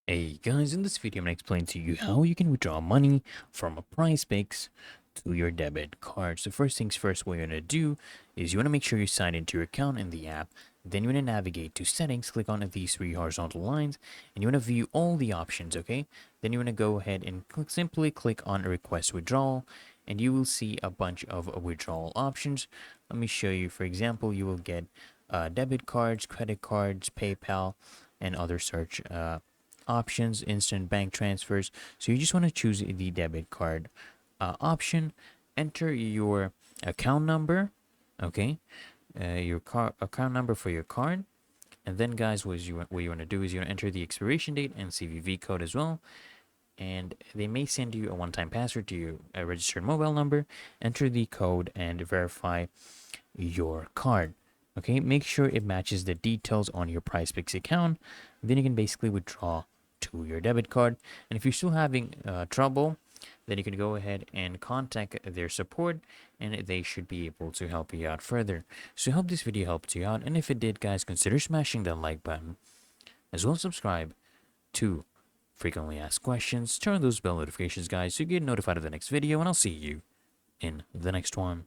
Hey guys, in this video I'm going to explain to you how you can withdraw money from a Prizepicks to your debit card. So first things first, what you're going to do is you want to make sure you sign into your account in the app. Then you want to navigate to settings, click on these three horizontal lines, and you want to view all the options, okay? Then you want to go ahead and simply click on request withdrawal, and you will see a bunch of withdrawal options. Let me show you. For example, you will get debit cards, credit cards, PayPal, and other search options, instant bank transfers. So you just want to choose the debit card option, enter your account number, okay, your account number for your card, and then guys, what you want to do is you want to enter the expiration date and CVV code as well. And they may send you a one-time password to your registered mobile number. Enter the code and verify your card. Okay, make sure it matches the details on your Prizepicks account. Then you can basically withdraw to your debit card. And if you're still having trouble, then you can go ahead and contact their support, and they should be able to help you out further. So I hope this video helped you out, and if it did, guys, consider smashing that like button, as well as subscribe to frequently asked questions. Turn on those bell notifications, guys, so you get notified of the next video, and I'll see you in the next one.